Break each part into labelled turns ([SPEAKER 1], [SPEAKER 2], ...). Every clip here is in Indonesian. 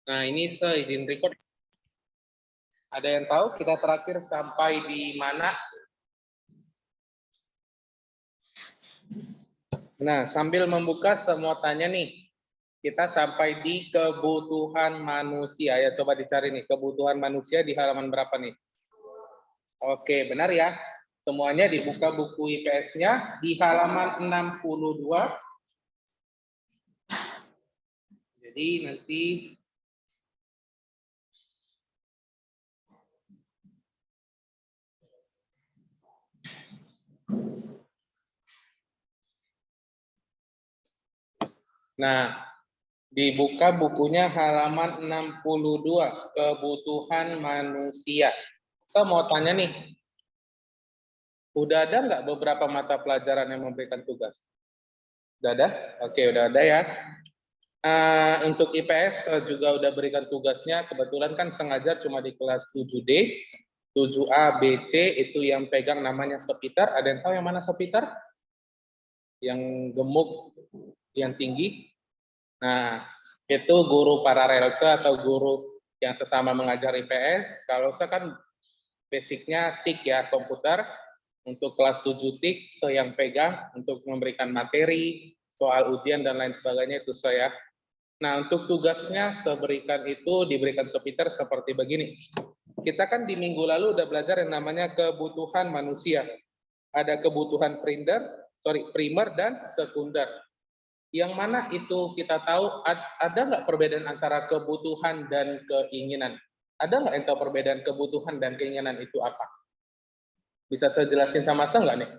[SPEAKER 1] Nah, ini seizin record. Ada yang tahu kita terakhir sampai di mana? Nah, sambil membuka semua tanya nih. Kita sampai di kebutuhan manusia. Ya, coba dicari nih. Kebutuhan manusia di halaman berapa nih? Oke, benar ya. Semuanya dibuka buku IPS-nya di halaman 62. Jadi nanti nah, dibuka bukunya halaman 62, kebutuhan manusia. Saya mau tanya nih, udah ada nggak beberapa mata pelajaran yang memberikan tugas? Udah ada? Oke, udah ada ya. Untuk IPS juga udah berikan tugasnya, kebetulan kan sengaja cuma di kelas 7D, 7A, B, C, itu yang pegang namanya sepitar. Ada yang tahu yang mana sepitar? Yang gemuk, yang tinggi. Nah, itu guru paralelse atau guru yang sesama mengajar IPS. Kalau saya kan basicnya TIK ya, komputer. Untuk kelas 7 TIK, saya yang pegang untuk memberikan materi, soal ujian, dan lain sebagainya itu saya. Nah, untuk tugasnya diberikan sepitar seperti begini. Kita kan di minggu lalu udah belajar yang namanya kebutuhan manusia. Ada kebutuhan primer dan sekunder. Yang mana itu kita tahu ada nggak perbedaan antara kebutuhan dan keinginan? Ada nggak yang tahu perbedaan kebutuhan dan keinginan itu apa? Bisa saya jelasin sama saya nggak nih?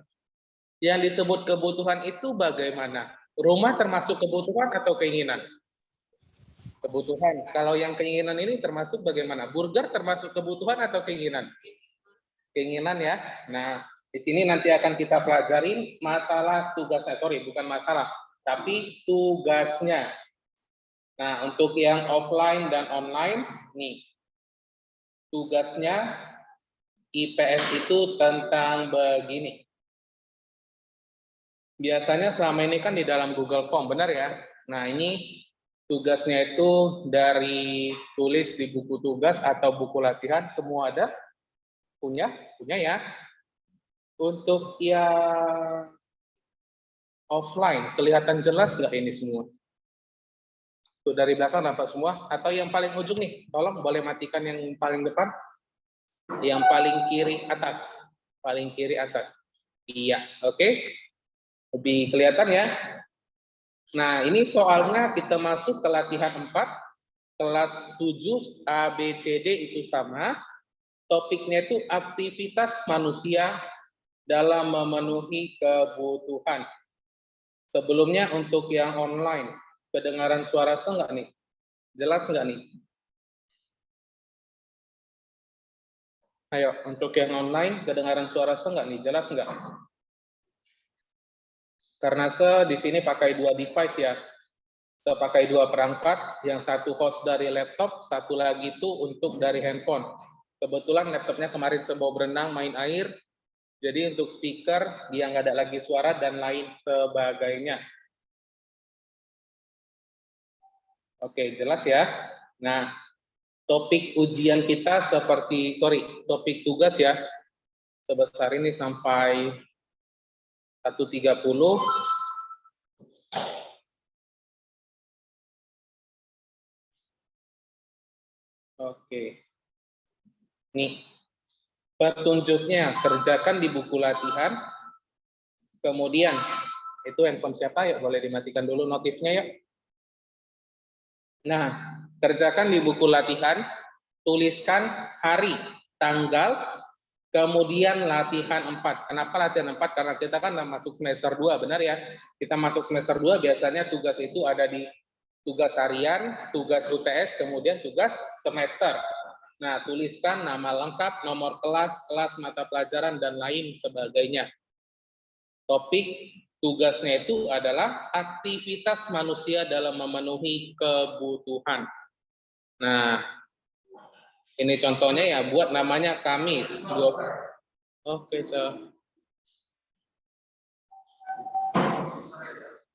[SPEAKER 1] Yang disebut kebutuhan itu bagaimana? Rumah termasuk kebutuhan atau keinginan? Kebutuhan. Kalau yang keinginan ini termasuk bagaimana? Burger termasuk kebutuhan atau keinginan? Keinginan ya. Nah, di sini nanti akan kita pelajarin masalah tugasnya. Sorry, bukan masalah, tapi tugasnya. Nah, untuk yang offline dan online, nih, tugasnya IPS itu tentang begini. Biasanya selama ini kan di dalam Google Form, benar ya? Nah, ini tugasnya itu dari tulis di buku tugas atau buku latihan, semua ada? Punya ya. Untuk yang offline, kelihatan jelas nggak ini semua? Tuh dari belakang nampak semua? Atau yang paling ujung nih, tolong boleh matikan yang paling depan. Yang paling kiri atas. Paling kiri atas. Iya, oke. Lebih kelihatan ya? Nah, ini soalnya kita masuk ke latihan 4, kelas 7, A, B, C, D itu sama. Topiknya itu aktivitas manusia dalam memenuhi kebutuhan. Sebelumnya untuk yang online, kedengaran suara saya nggak nih? Jelas nggak nih? Ayo, untuk yang online, kedengaran suara saya nggak nih? Jelas nggak? Karena saya di sini pakai 2 device ya. Saya pakai 2 perangkat, yang satu host dari laptop, satu lagi itu untuk dari handphone. Kebetulan laptopnya kemarin saya bawa berenang, main air, jadi untuk speaker dia nggak ada lagi suara dan lain sebagainya. Oke, jelas ya. Nah, topik ujian kita topik tugas ya, sebesar ini sampai 1.30. Oke. Nih, petunjuknya kerjakan di buku latihan. Kemudian, itu handphone siapa ya? Boleh dimatikan dulu notifnya ya. Nah, kerjakan di buku latihan, tuliskan hari, tanggal, kemudian latihan 4. Kenapa latihan 4? Karena kita kan masuk semester 2, benar ya? Kita masuk semester 2, biasanya tugas itu ada di tugas harian, tugas UTS, kemudian tugas semester. Nah, tuliskan nama lengkap, nomor kelas, kelas mata pelajaran, dan lain sebagainya. Topik tugasnya itu adalah aktivitas manusia dalam memenuhi kebutuhan. Nah, ini contohnya ya, buat namanya Kamis. Oke, so.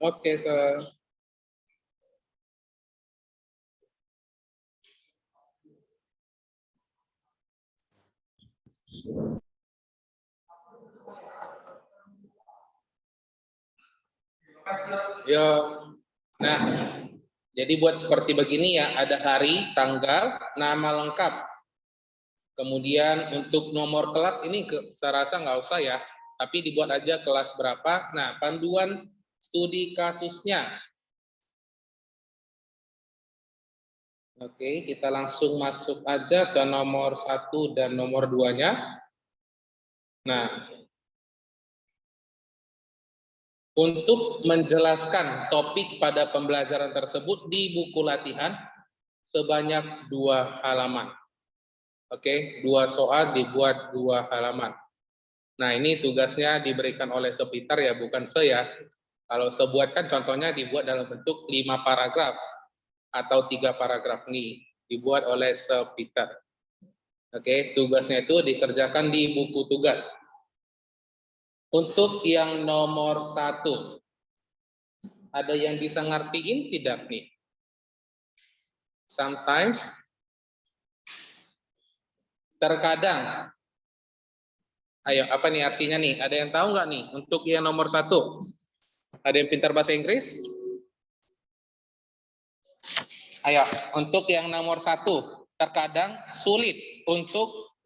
[SPEAKER 1] Oke, so. Yo. Nah, jadi buat seperti begini ya, ada hari, tanggal, nama lengkap. Kemudian untuk nomor kelas ini saya rasa nggak usah ya, tapi dibuat aja kelas berapa. Nah, panduan studi kasusnya. Oke, kita langsung masuk aja ke nomor 1 dan nomor 2-nya. Nah, untuk menjelaskan topik pada pembelajaran tersebut di buku latihan sebanyak 2 halaman. Oke, 2 soal dibuat 2 halaman. Nah, ini tugasnya diberikan oleh Sepitar ya, bukan saya. Kalau sebuat kan contohnya dibuat dalam bentuk 5 paragraf atau 3 paragraf nih, dibuat oleh Sepitar. Oke, tugasnya itu dikerjakan di buku tugas. Untuk yang nomor 1, ada yang bisa ngertiin tidak nih? Sometimes, terkadang. Ayo, apa nih artinya nih? Ada yang tahu nggak nih? Untuk yang nomor 1, ada yang pintar bahasa Inggris? Ayo, untuk yang nomor 1, terkadang sulit untuk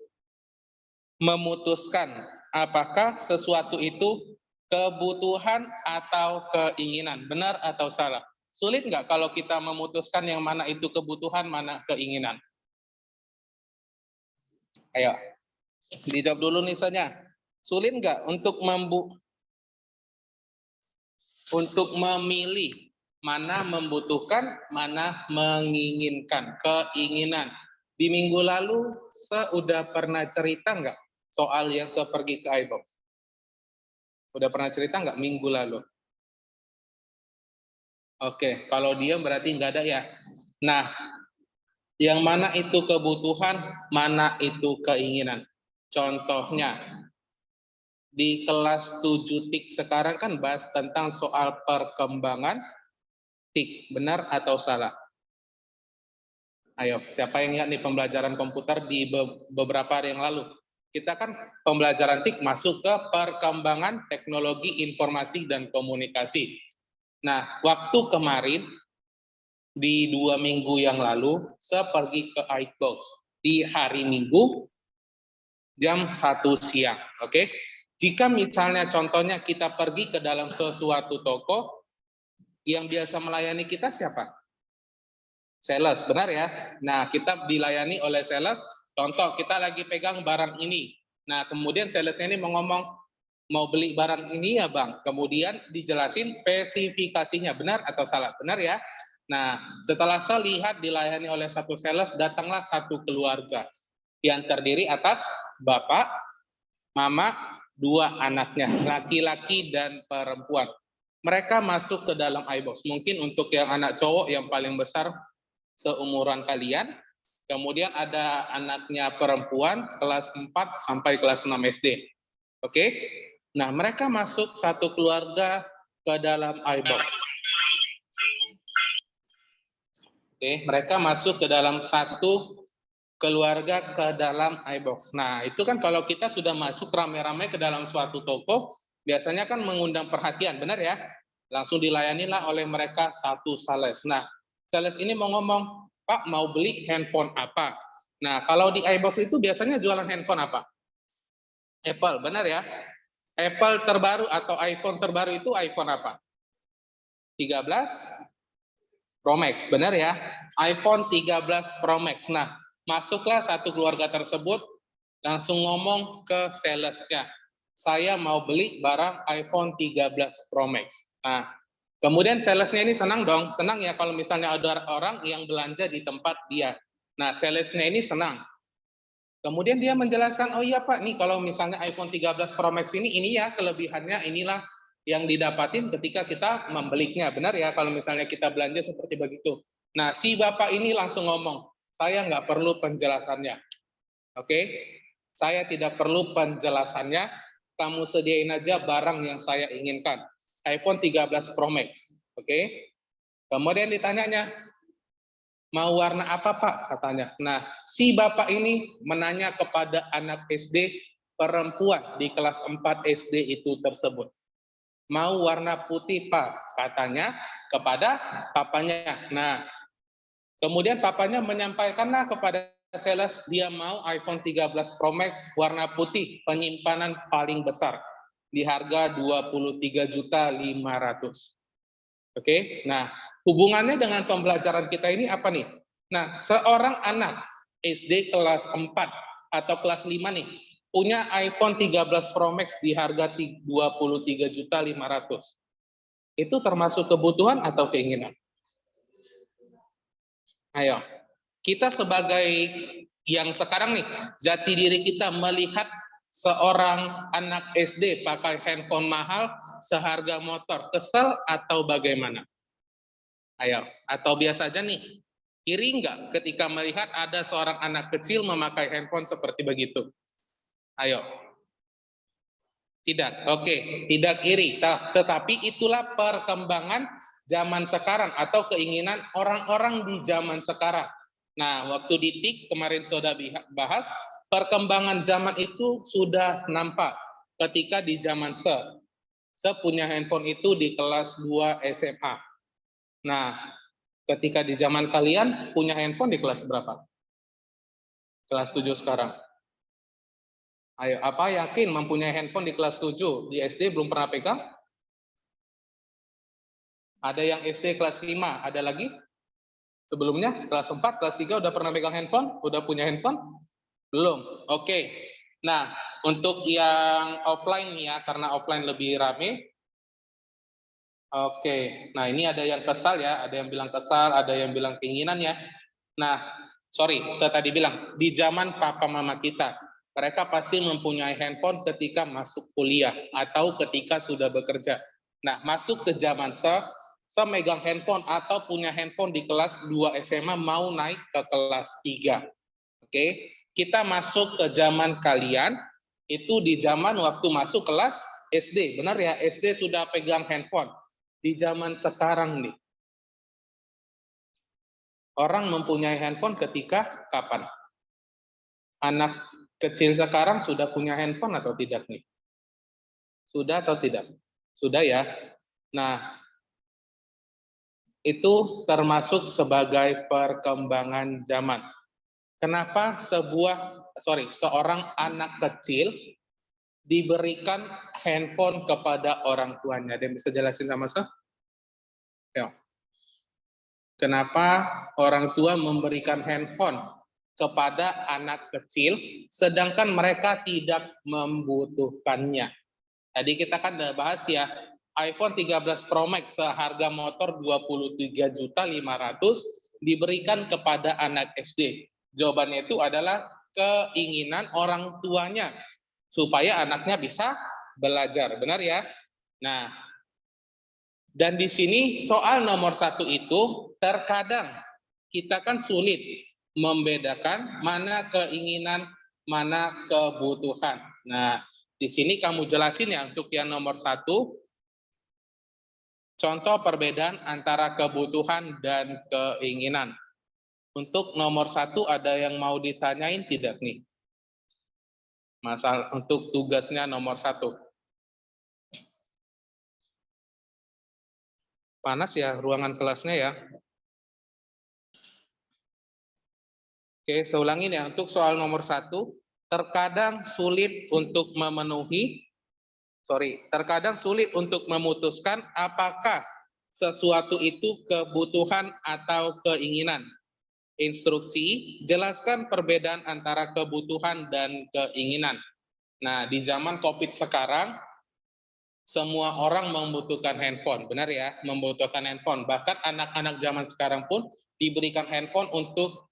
[SPEAKER 1] memutuskan apakah sesuatu itu kebutuhan atau keinginan. Benar atau salah? Sulit nggak kalau kita memutuskan yang mana itu kebutuhan, mana keinginan? Ayo, dijawab dulu nih Sonya. Sulit nggak untuk memilih mana membutuhkan, mana menginginkan, keinginan. Di minggu lalu, sudah pernah cerita nggak soal yang saya pergi ke iBox? Sudah pernah cerita nggak minggu lalu? Oke, kalau diam berarti nggak ada ya. Nah, yang mana itu kebutuhan, mana itu keinginan. Contohnya, di kelas 7 TIK sekarang kan bahas tentang soal perkembangan TIK, benar atau salah? Ayo, siapa yang ingat nih pembelajaran komputer di beberapa hari yang lalu? Kita kan pembelajaran TIK masuk ke perkembangan teknologi informasi dan komunikasi. Nah, waktu kemarin, di 2 minggu yang lalu, saya pergi ke iBox di hari Minggu, jam 1 siang. Oke? Jika misalnya contohnya kita pergi ke dalam sesuatu toko, yang biasa melayani kita siapa? Sales, benar ya? Nah, kita dilayani oleh sales. Contoh, kita lagi pegang barang ini. Nah, kemudian salesnya ini mau ngomong, mau beli barang ini ya Bang. Kemudian dijelasin spesifikasinya, benar atau salah? Benar ya? Nah, setelah saya lihat dilayani oleh satu sales, datanglah satu keluarga yang terdiri atas bapak, mama, 2 anaknya, laki-laki dan perempuan. Mereka masuk ke dalam iBox. Mungkin untuk yang anak cowok yang paling besar seumuran kalian, kemudian ada anaknya perempuan kelas 4 sampai kelas 6 SD. Oke? Nah, mereka masuk satu keluarga ke dalam iBox. Oke, mereka masuk ke dalam satu keluarga ke dalam iBox. Nah, itu kan kalau kita sudah masuk rame-rame ke dalam suatu toko, biasanya kan mengundang perhatian, benar ya? Langsung dilayanilah oleh mereka satu sales. Nah, sales ini mau ngomong, Pak mau beli handphone apa? Nah, kalau di iBox itu biasanya jualan handphone apa? Apple, benar ya? Apple terbaru atau iPhone terbaru itu iPhone apa? 13 Pro Max, benar ya? iPhone 13 Pro Max. Nah, masuklah satu keluarga tersebut, langsung ngomong ke salesnya. Saya mau beli barang iPhone 13 Pro Max. Nah, kemudian salesnya ini senang dong. Senang ya kalau misalnya ada orang yang belanja di tempat dia. Nah, salesnya ini senang. Kemudian dia menjelaskan, oh iya Pak, nih kalau misalnya iPhone 13 Pro Max ini ya kelebihannya, inilah yang didapatin ketika kita membelinya. Benar ya kalau misalnya kita belanja seperti begitu. Nah, si Bapak ini langsung ngomong, saya nggak perlu penjelasannya. Oke? Saya tidak perlu penjelasannya, kamu sediain aja barang yang saya inginkan. iPhone 13 Pro Max. Oke? Kemudian ditanyanya, mau warna apa Pak? Katanya. Nah, si Bapak ini menanya kepada anak SD perempuan di kelas 4 SD itu tersebut. Mau warna putih, Pak, katanya kepada papanya. Nah, kemudian papanya menyampaikanlah kepada sales dia mau iPhone 13 Pro Max warna putih, penyimpanan paling besar di harga 23.500.000. Oke, nah hubungannya dengan pembelajaran kita ini apa nih? Nah, seorang anak SD kelas 4 atau kelas 5 nih, punya iPhone 13 Pro Max di harga 23.500.000. Itu termasuk kebutuhan atau keinginan? Ayo, kita sebagai yang sekarang nih, jati diri kita melihat seorang anak SD pakai handphone mahal seharga motor, kesel atau bagaimana? Ayo, atau biasa aja nih, iri nggak ketika melihat ada seorang anak kecil memakai handphone seperti begitu? Ayo. Tidak, oke, tidak iri. Tetapi itulah perkembangan zaman sekarang atau keinginan orang-orang di zaman sekarang. Nah, waktu di TIK kemarin sudah bahas, perkembangan zaman itu sudah nampak ketika di zaman punya handphone itu di kelas 2 SMA. Nah, ketika di zaman kalian punya handphone di kelas berapa? Kelas 7 sekarang. Ayo, apa yakin mempunyai handphone di kelas 7? Di SD belum pernah pegang? Ada yang SD kelas 5, ada lagi? Sebelumnya, kelas 4, kelas 3 udah pernah pegang handphone? Udah punya handphone? Belum. Oke. Nah, untuk yang offline ya, karena offline lebih rame. Oke. Nah, ini ada yang kesal ya, ada yang bilang kesal, ada yang bilang keinginan ya. Nah, sorry, saya tadi bilang, di zaman papa mama kita, mereka pasti mempunyai handphone ketika masuk kuliah atau ketika sudah bekerja. Nah, masuk ke zaman megang handphone atau punya handphone di kelas 2 SMA mau naik ke kelas 3. Oke, kita masuk ke zaman kalian, itu di zaman waktu masuk kelas SD. Benar ya, SD sudah pegang handphone. Di zaman sekarang nih, orang mempunyai handphone ketika kapan? Anak kecil sekarang sudah punya handphone atau tidak nih? Sudah atau tidak? Sudah ya. Nah, itu termasuk sebagai perkembangan zaman. Kenapa seorang anak kecil diberikan handphone kepada orang tuanya? Ada yang bisa jelasin sama saya? Ya. Kenapa orang tua memberikan handphone kepada anak kecil, sedangkan mereka tidak membutuhkannya? Tadi kita kan udah bahas ya, iPhone 13 Pro Max seharga motor 23.500.000 diberikan kepada anak SD. Jawabannya itu adalah keinginan orang tuanya supaya anaknya bisa belajar, benar ya? Nah, dan di sini soal nomor 1 itu terkadang kita kan sulit membedakan mana keinginan, mana kebutuhan. Nah, di sini kamu jelasin ya untuk yang nomor 1, contoh perbedaan antara kebutuhan dan keinginan. Untuk nomor 1 ada yang mau ditanyain tidak nih? Masalah untuk tugasnya nomor 1. Panas ya ruangan kelasnya ya. Oke, saya ulangin ya. Untuk soal nomor 1, terkadang sulit untuk memutuskan apakah sesuatu itu kebutuhan atau keinginan. Instruksi, jelaskan perbedaan antara kebutuhan dan keinginan. Nah, di zaman COVID sekarang, semua orang membutuhkan handphone, benar ya? Membutuhkan handphone. Bahkan anak-anak zaman sekarang pun diberikan handphone untuk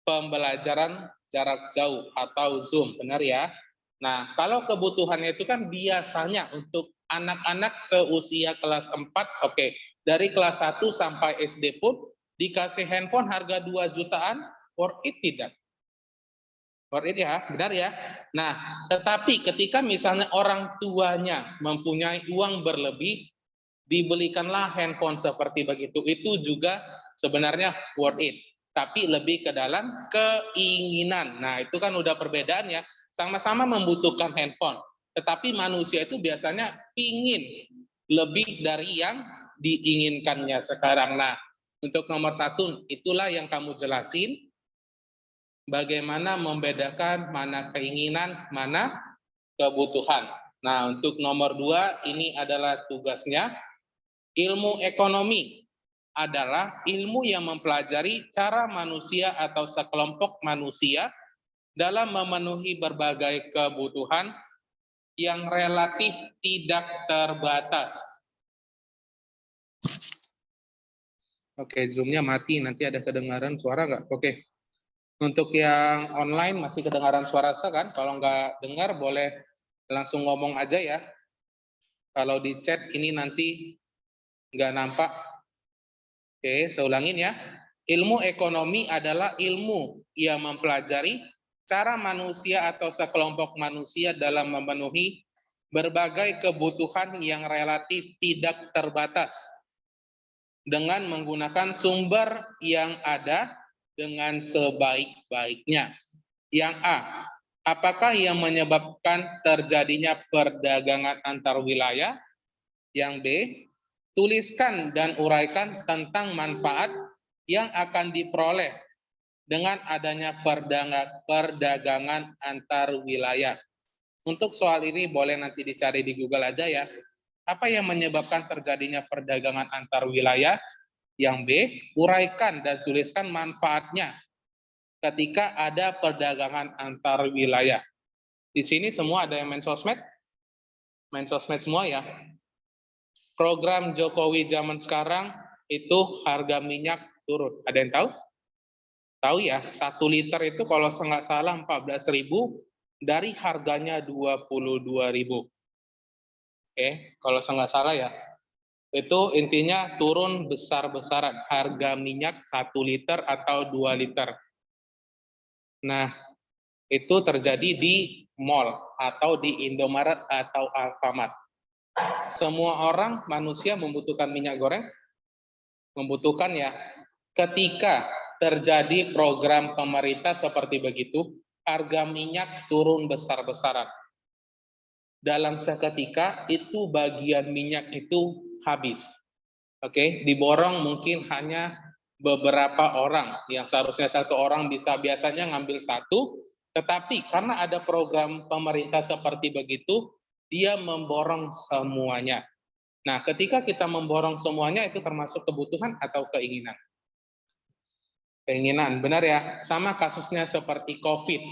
[SPEAKER 1] pembelajaran jarak jauh atau Zoom, benar ya? Nah, kalau kebutuhannya itu kan biasanya untuk anak-anak seusia kelas 4, oke. Dari kelas 1 sampai SD pun dikasih handphone harga 2 jutaan, worth it tidak? Worth it ya, benar ya? Nah, tetapi ketika misalnya orang tuanya mempunyai uang berlebih, dibelikanlah handphone seperti begitu, itu juga sebenarnya worth it. Tapi lebih ke dalam keinginan. Nah, itu kan udah perbedaan ya. Sama-sama membutuhkan handphone. Tetapi manusia itu biasanya pingin lebih dari yang diinginkannya sekarang. Nah, untuk nomor 1, itulah yang kamu jelasin. Bagaimana membedakan mana keinginan, mana kebutuhan. Nah, untuk nomor 2, ini adalah tugasnya. Ilmu ekonomi adalah ilmu yang mempelajari cara manusia atau sekelompok manusia dalam memenuhi berbagai kebutuhan yang relatif tidak terbatas. Oke, Zoom-nya mati, nanti ada kedengaran suara nggak? Oke. Untuk yang online masih kedengaran suara saya kan? Kalau nggak dengar boleh langsung ngomong aja ya. Kalau di chat ini nanti nggak nampak. Oke, saya ulangin ya. Ilmu ekonomi adalah ilmu yang mempelajari cara manusia atau sekelompok manusia dalam memenuhi berbagai kebutuhan yang relatif tidak terbatas dengan menggunakan sumber yang ada dengan sebaik-baiknya. Yang A, apakah yang menyebabkan terjadinya perdagangan antar wilayah? Yang B, tuliskan dan uraikan tentang manfaat yang akan diperoleh dengan adanya perdagangan antar wilayah. Untuk soal ini boleh nanti dicari di Google aja ya. Apa yang menyebabkan terjadinya perdagangan antar wilayah? Yang B, uraikan dan tuliskan manfaatnya ketika ada perdagangan antar wilayah. Di sini semua ada yang main sosmed semua ya. Program Jokowi zaman sekarang itu harga minyak turun. Ada yang tahu? Tahu ya, 1 liter itu kalau nggak salah 14.000 dari harganya 22.000. Oke, kalau nggak salah ya. Itu intinya turun besar-besaran harga minyak 1 liter atau 2 liter. Nah, itu terjadi di mall atau di Indomaret atau Alfamart. Semua orang manusia membutuhkan minyak goreng, membutuhkan ya. Ketika terjadi program pemerintah seperti begitu, harga minyak turun besar-besaran. Dalam seketika itu bagian minyak itu habis. Oke, diborong mungkin hanya beberapa orang, yang seharusnya 1 orang bisa biasanya ngambil 1, tetapi karena ada program pemerintah seperti begitu, dia memborong semuanya. Nah, ketika kita memborong semuanya itu termasuk kebutuhan atau keinginan? Keinginan, benar ya? Sama kasusnya seperti COVID,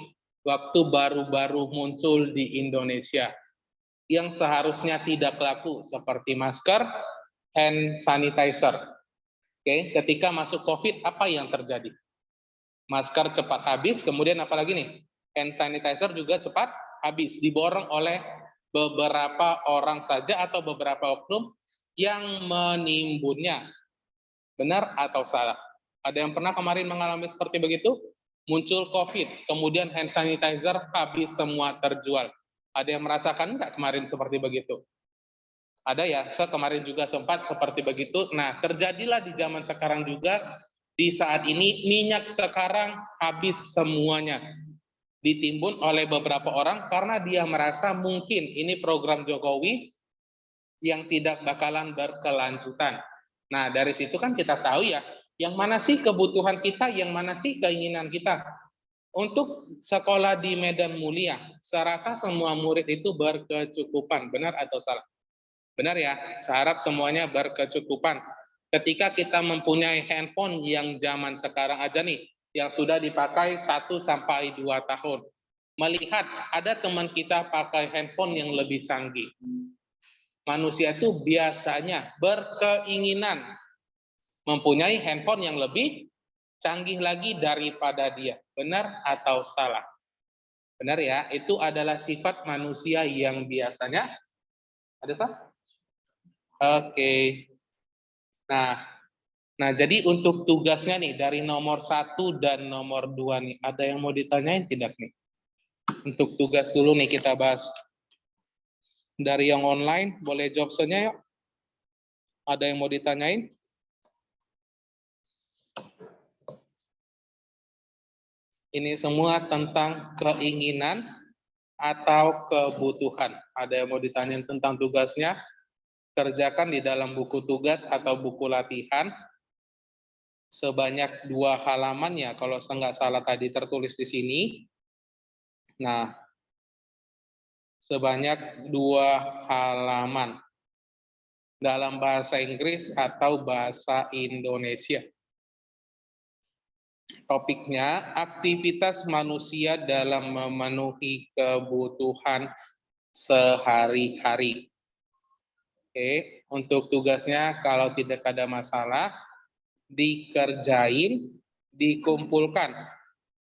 [SPEAKER 1] waktu baru-baru muncul di Indonesia, yang seharusnya tidak laku seperti masker, hand sanitizer. Oke, ketika masuk COVID, apa yang terjadi? Masker cepat habis, kemudian apa lagi nih? Hand sanitizer juga cepat habis, diborong oleh beberapa orang saja atau beberapa oknum yang menimbunnya. Benar atau salah? Ada yang pernah kemarin mengalami seperti begitu? Muncul COVID, kemudian hand sanitizer habis semua terjual. Ada yang merasakan nggak kemarin seperti begitu? Ada ya, saya kemarin juga sempat seperti begitu. Nah, terjadilah di zaman sekarang juga, di saat ini minyak sekarang habis semuanya. Ditimbun oleh beberapa orang karena dia merasa mungkin ini program Jokowi yang tidak bakalan berkelanjutan. Nah, dari situ kan kita tahu ya, yang mana sih kebutuhan kita, yang mana sih keinginan kita. Untuk sekolah di Medan Mulia, saya rasa semua murid itu berkecukupan, benar atau salah? Benar ya, saya harap semuanya berkecukupan. Ketika kita mempunyai handphone yang zaman sekarang aja nih, yang sudah dipakai 1 sampai 2 tahun. Melihat ada teman kita pakai handphone yang lebih canggih. Manusia itu biasanya berkeinginan mempunyai handphone yang lebih canggih lagi daripada dia. Benar atau salah? Benar ya, itu adalah sifat manusia yang biasanya ada tak? Oke. Nah, jadi untuk tugasnya nih dari nomor 1 dan nomor 2 nih, ada yang mau ditanyain tidak nih? Untuk tugas dulu nih kita bahas. Dari yang online, boleh jawab saja yuk. Ada yang mau ditanyain? Ini semua tentang keinginan atau kebutuhan? Ada yang mau ditanyain tentang tugasnya? Kerjakan di dalam buku tugas atau buku latihan sebanyak 2 halaman ya, kalau saya nggak salah tadi tertulis di sini. Nah, sebanyak 2 halaman dalam bahasa Inggris atau bahasa Indonesia. Topiknya aktivitas manusia dalam memenuhi kebutuhan sehari-hari. Oke, untuk tugasnya kalau tidak ada masalah, dikerjain, dikumpulkan.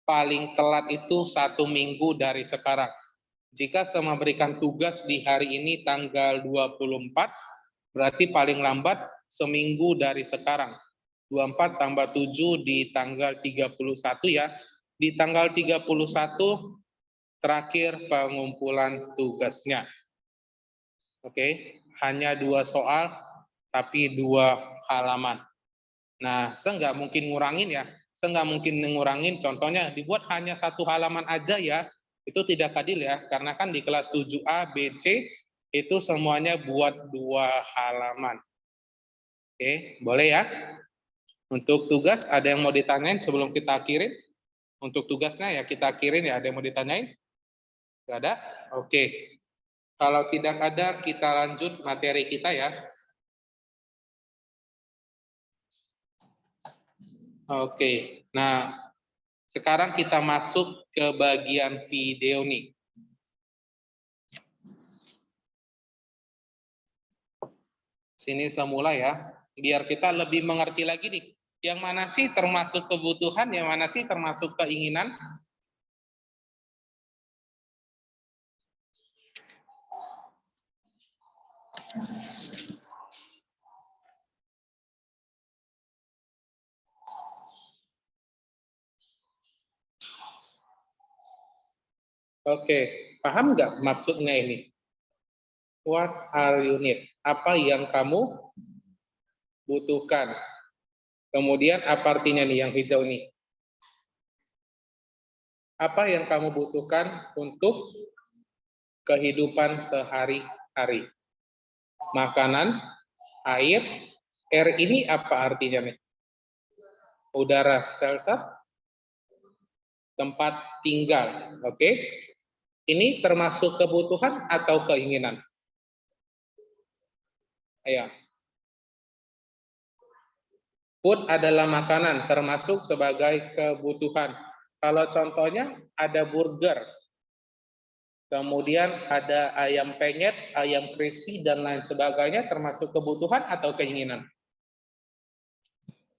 [SPEAKER 1] Paling telat itu 1 minggu dari sekarang. Jika saya memberikan tugas di hari ini tanggal 24, berarti paling lambat seminggu dari sekarang. 24 tambah 7 di tanggal 31 ya. Di tanggal 31 terakhir pengumpulan tugasnya. Oke, hanya 2 soal, tapi 2 halaman. Nah, saya nggak mungkin ngurangin ya. Saya nggak mungkin ngurangin, contohnya dibuat hanya 1 halaman aja ya. Itu tidak adil ya, karena kan di kelas 7A, B, C, itu semuanya buat 2 halaman. Oke, boleh ya? Untuk tugas, ada yang mau ditanyain sebelum kita akhirin? Untuk tugasnya ya kita akhirin ya, ada yang mau ditanyain? Nggak ada? Oke. Kalau tidak ada, kita lanjut materi kita ya. Oke, nah sekarang kita masuk ke bagian video nih. Sini semula ya, biar kita lebih mengerti lagi nih. Yang mana sih termasuk kebutuhan, yang mana sih termasuk keinginan? Oke, paham nggak maksudnya ini? What are you need? Apa yang kamu butuhkan? Kemudian apa artinya nih yang hijau ini? Apa yang kamu butuhkan untuk kehidupan sehari-hari? Makanan, air, air ini apa artinya nih? Udara, shelter, tempat tinggal. Oke. Ini termasuk kebutuhan atau keinginan? Ayo. Food adalah makanan, termasuk sebagai kebutuhan. Kalau contohnya ada burger, kemudian ada ayam penyet, ayam crispy, dan lain sebagainya, termasuk kebutuhan atau keinginan?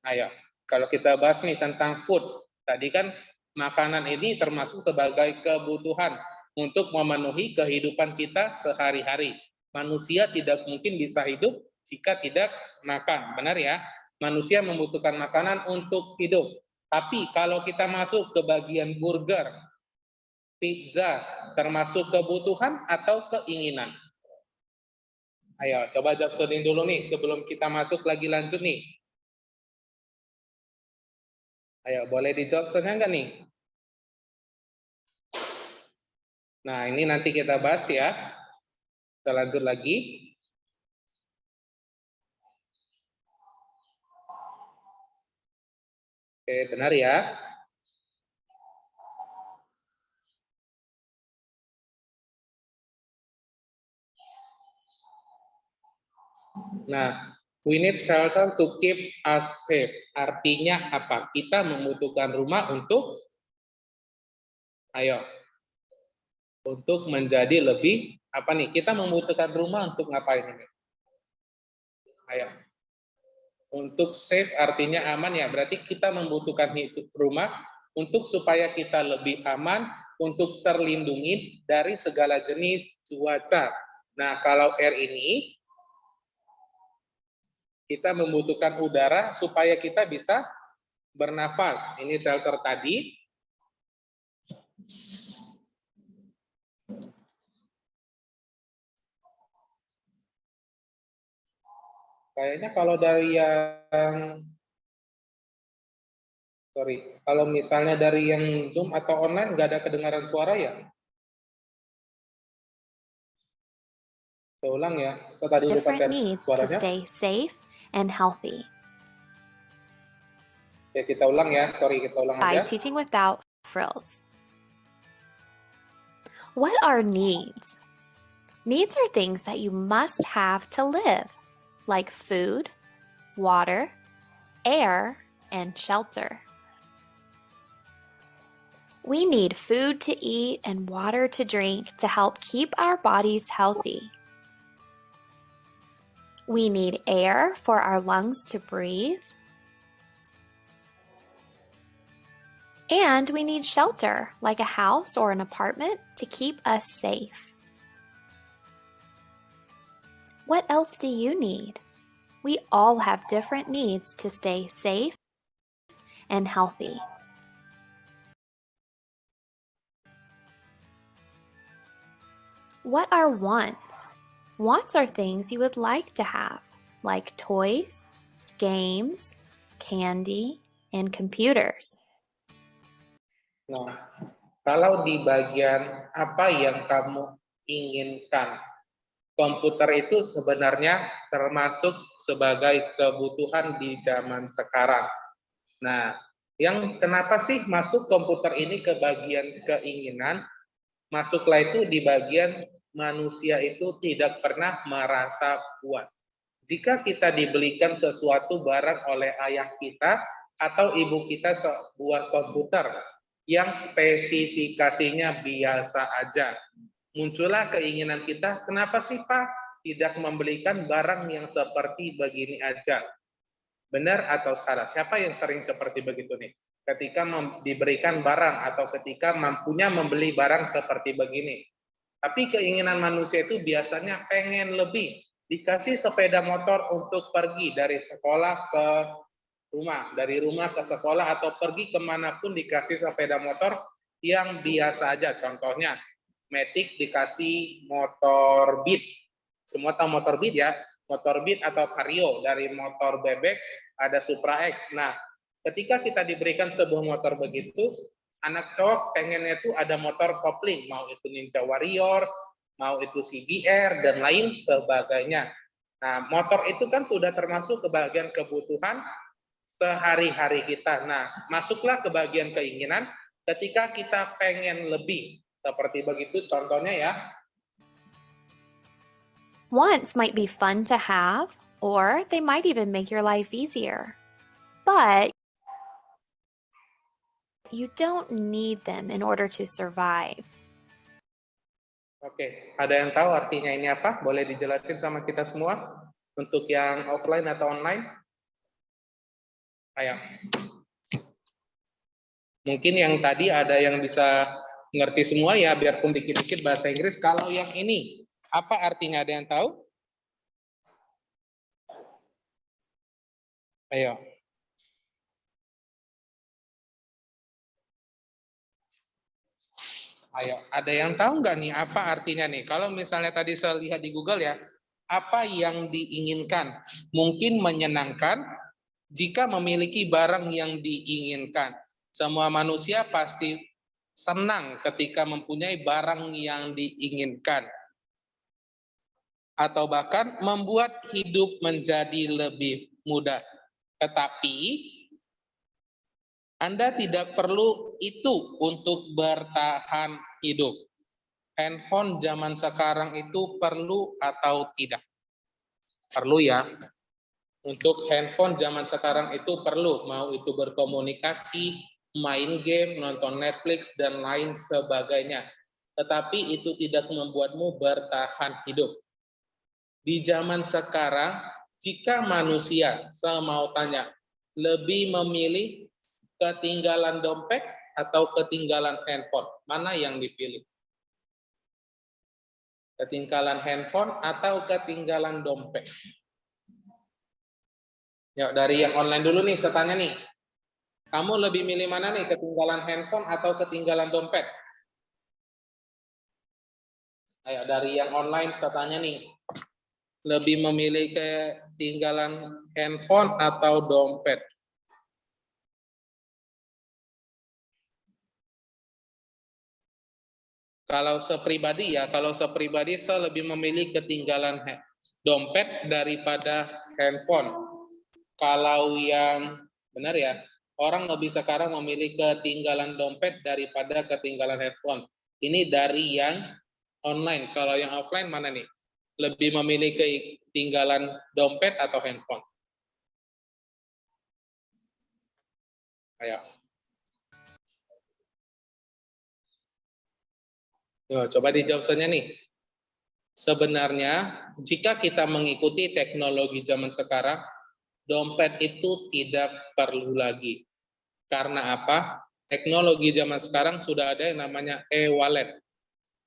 [SPEAKER 1] Ayo, kalau kita bahas nih tentang food, tadi kan makanan ini termasuk sebagai kebutuhan untuk memenuhi kehidupan kita sehari-hari. Manusia tidak mungkin bisa hidup jika tidak makan, benar ya? Manusia membutuhkan makanan untuk hidup. Tapi kalau kita masuk ke bagian burger, pizza, termasuk kebutuhan atau keinginan? Ayo, coba jawab sendiri dulu nih sebelum kita masuk lagi lanjut nih. Ayo, boleh dijawab soalnya enggak nih? Nah, ini nanti kita bahas ya. Kita lanjut lagi. Oke, benar ya. Nah, we need shelter to keep us safe. Artinya apa? Kita membutuhkan rumah untuk, ayo, untuk menjadi lebih, apa nih? Kita membutuhkan rumah untuk ngapain ini? Ayo. Untuk safe artinya aman ya, berarti kita membutuhkan rumah untuk supaya kita lebih aman, untuk terlindungi dari segala jenis cuaca. Nah, kalau air ini, kita membutuhkan udara supaya kita bisa bernafas. Ini shelter tadi. Kayaknya kalau dari yang, sorry, kalau misalnya dari yang Zoom atau online nggak ada kedengaran suara ya? Saya ulang ya. So tadi lupa
[SPEAKER 2] different
[SPEAKER 1] share
[SPEAKER 2] needs to
[SPEAKER 1] suaranya.
[SPEAKER 2] stay safe and healthy.
[SPEAKER 1] Ya, kita ulang ya. Sorry, kita ulang
[SPEAKER 2] By
[SPEAKER 1] aja.
[SPEAKER 2] teaching without frills. What are needs? Needs are things that you must have to live, like food, water, air, and shelter. We need food to eat and water to drink to help keep our bodies healthy. We need air for our lungs to breathe. And we need shelter, like a house or an apartment, to keep us safe. What else do you need? We all have different needs to stay safe and healthy. What are wants? Wants are things you would like to have, like toys, games, candy, and computers.
[SPEAKER 1] Nah, kalau di bagian apa yang kamu inginkan, komputer itu sebenarnya termasuk sebagai kebutuhan di zaman sekarang. Nah, yang kenapa sih masuk komputer ini ke bagian keinginan? Masuklah itu di bagian manusia itu tidak pernah merasa puas. Jika kita dibelikan sesuatu barang oleh ayah kita atau ibu kita sebuah komputer yang spesifikasinya biasa aja, muncullah keinginan kita, kenapa sih Pak tidak membelikan barang yang seperti begini aja? Benar atau salah? Siapa yang sering seperti begitu nih? Ketika diberikan barang atau ketika mampunya membeli barang seperti begini. Tapi keinginan manusia itu biasanya pengen lebih. Dikasih sepeda motor untuk pergi dari sekolah ke rumah, dari rumah ke sekolah atau pergi kemanapun dikasih sepeda motor yang biasa aja. Contohnya, Matic dikasih motor Beat. Semua tahu motor Beat ya? Motor Beat atau Vario, dari motor bebek ada Supra X. Nah, ketika kita diberikan sebuah motor begitu, anak cowok pengennya itu ada motor kopling, mau itu Ninja Warrior, mau itu CBR, dan lain sebagainya. Nah, motor itu kan sudah termasuk ke bagian kebutuhan sehari-hari kita. Nah, masuklah ke bagian keinginan ketika kita pengen lebih. Seperti begitu contohnya ya.
[SPEAKER 2] Wants might be fun to have, or they might even make your life easier. But you don't need them in order to survive.
[SPEAKER 1] Oke, ada yang tahu artinya ini apa? Boleh dijelasin sama kita semua? Untuk yang offline atau online? Ayo. Mungkin yang tadi ada yang bisa ngerti semua ya, biarpun dikit-dikit bahasa Inggris. Kalau yang ini, apa artinya? Ada yang tahu? Ayo. Ayo, ada yang tahu nggak nih apa artinya nih? Kalau misalnya tadi saya lihat di Google ya, apa yang diinginkan? Mungkin menyenangkan jika memiliki barang yang diinginkan. Semua manusia pasti senang ketika mempunyai barang yang diinginkan. Atau bahkan membuat hidup menjadi lebih mudah. Tetapi Anda tidak perlu itu untuk bertahan hidup. Handphone zaman sekarang itu perlu atau tidak? Perlu ya. Untuk handphone zaman sekarang itu perlu, mau itu berkomunikasi, main game, nonton Netflix, dan lain sebagainya. Tetapi itu tidak membuatmu bertahan hidup. Di zaman sekarang, jika manusia, saya mau tanya, lebih memilih ketinggalan dompet atau ketinggalan handphone? Mana yang dipilih? Ketinggalan handphone atau ketinggalan dompet? Ya, dari yang online dulu nih, saya tanya nih. Kamu lebih milih mana nih, ketinggalan handphone atau ketinggalan dompet? Ayo, dari yang online saya tanya nih. Lebih memilih ketinggalan handphone atau dompet? Kalau sepribadi ya, kalau sepribadi saya lebih memilih ketinggalan dompet daripada handphone. Kalau yang benar ya, orang lebih sekarang memilih ketinggalan dompet daripada ketinggalan handphone. Ini dari yang online. Kalau yang offline mana nih? Lebih memilih ketinggalan dompet atau handphone? Ayo. Yo, coba dijawab saja nih. Sebenarnya, jika kita mengikuti teknologi zaman sekarang, dompet itu tidak perlu lagi. Karena apa? Teknologi zaman sekarang sudah ada yang namanya e-wallet,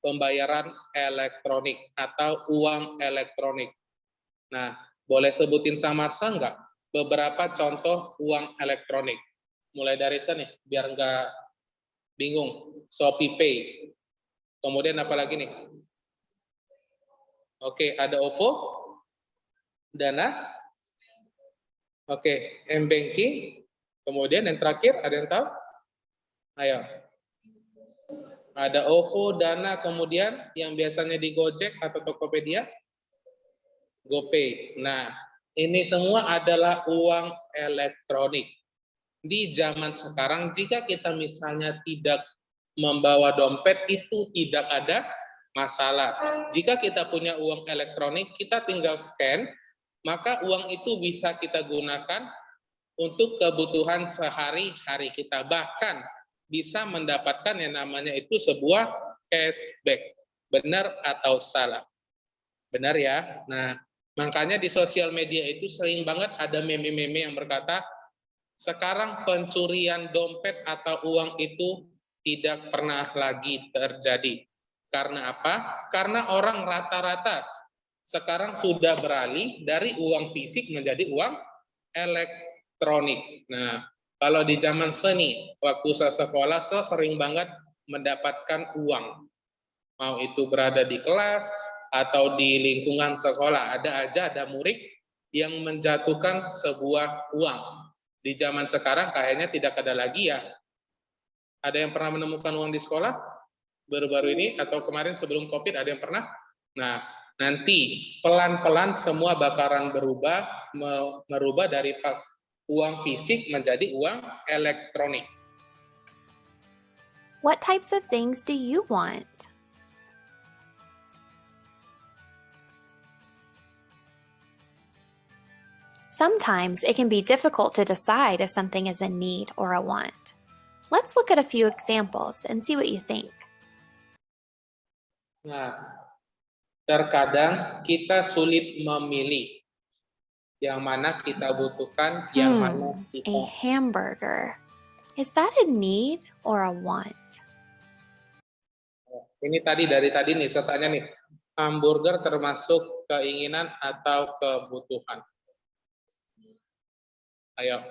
[SPEAKER 1] pembayaran elektronik atau uang elektronik. Nah, boleh sebutin sama-sama nggak beberapa contoh uang elektronik? Mulai dari sana nih, biar nggak bingung. Shopee Pay. Kemudian apa lagi nih? Oke, ada OVO, Dana. Oke, M-Banking. Kemudian yang terakhir, ada yang tahu? Ayo. Ada OVO, Dana, kemudian yang biasanya di Gojek atau Tokopedia? GoPay. Nah, ini semua adalah uang elektronik. Di zaman sekarang, jika kita misalnya tidak membawa dompet, itu tidak ada masalah. Jika kita punya uang elektronik, kita tinggal scan, maka uang itu bisa kita gunakan untuk kebutuhan sehari-hari kita. Bahkan bisa mendapatkan yang namanya itu sebuah cashback. Benar atau salah? Benar ya? Nah, makanya di sosial media itu sering banget ada meme-meme yang berkata, sekarang pencurian dompet atau uang itu tidak pernah lagi terjadi. Karena apa? Karena orang rata-rata sekarang sudah beralih dari uang fisik menjadi uang elektronik. Nah, kalau di zaman seni, waktu saya sekolah, saya sering banget mendapatkan uang. Mau itu berada di kelas atau di lingkungan sekolah, ada murid yang menjatuhkan sebuah uang. Di zaman sekarang kayaknya tidak ada lagi ya. Ada yang pernah menemukan uang di sekolah? Baru-baru ini atau kemarin sebelum COVID ada yang pernah? Nah, nanti pelan-pelan semua bakaran merubah dari uang fisik menjadi uang elektronik.
[SPEAKER 2] What types of things do you want? Sometimes it can be difficult to decide if something is a need or a want. Let's look at a few examples and see what you think.
[SPEAKER 1] Nah, terkadang kita sulit memilih yang mana kita butuhkan, yang mana
[SPEAKER 2] A
[SPEAKER 1] kita.
[SPEAKER 2] hamburger. Is that a need or a want?
[SPEAKER 1] Ini dari tadi nih, saya tanya nih, hamburger termasuk keinginan atau kebutuhan? Ayo.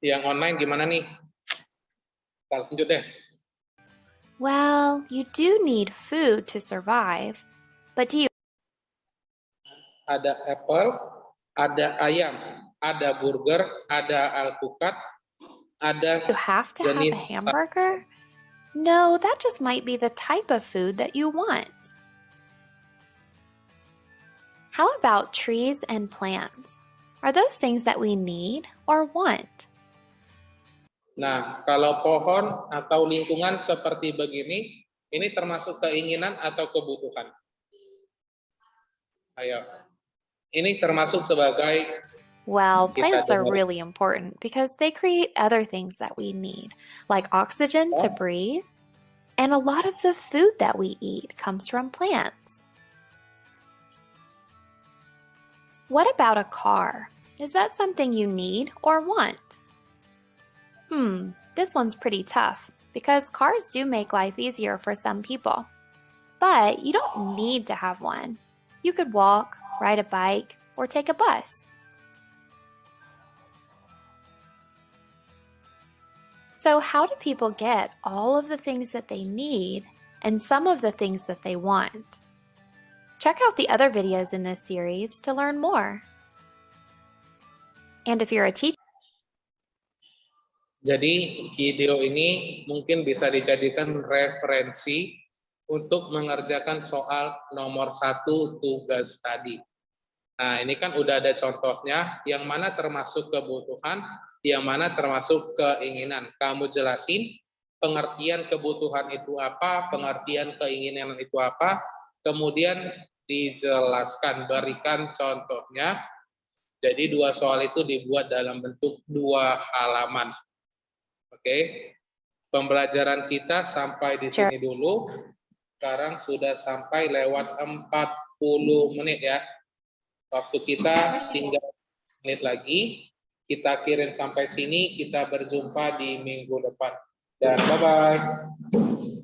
[SPEAKER 1] Yang online gimana nih? Kita lanjut deh.
[SPEAKER 2] Well, you do need food to survive, but do you
[SPEAKER 1] Ada apple, ada ayam, ada burger, ada alpukat, ada
[SPEAKER 2] have to have a
[SPEAKER 1] jenis
[SPEAKER 2] hamburger? No, that just might be the type of food that you want. How about trees and plants? Are those things that we need or want?
[SPEAKER 1] Nah, kalau pohon atau lingkungan seperti begini, ini termasuk keinginan atau kebutuhan? Ayo. Ini termasuk sebagai.
[SPEAKER 2] Well, plants are
[SPEAKER 1] dengar.
[SPEAKER 2] really important because they create other things that we need, like oxygen to breathe, and a lot of the food that we eat comes from plants. What about a car? Is that something you need or want? This one's pretty tough because cars do make life easier for some people. But you don't need to have one. You could walk, ride a bike, or take a bus. So how do people get all of the things that they need and some of the things that they want? Check out the other videos in this series to learn more. And if you're a teacher,
[SPEAKER 1] Jadi video ini mungkin bisa dijadikan referensi untuk mengerjakan soal nomor 1 tugas tadi. Nah, ini kan udah ada contohnya, yang mana termasuk kebutuhan, yang mana termasuk keinginan. Kamu jelasin pengertian kebutuhan itu apa, pengertian keinginan itu apa, kemudian dijelaskan, berikan contohnya. Jadi 2 soal itu dibuat dalam bentuk 2 halaman. Oke, pembelajaran kita sampai di sini dulu. Sekarang sudah sampai lewat 40 menit ya. Waktu kita tinggal menit lagi. Kita kirim sampai sini, kita berjumpa di minggu depan. Dan bye-bye.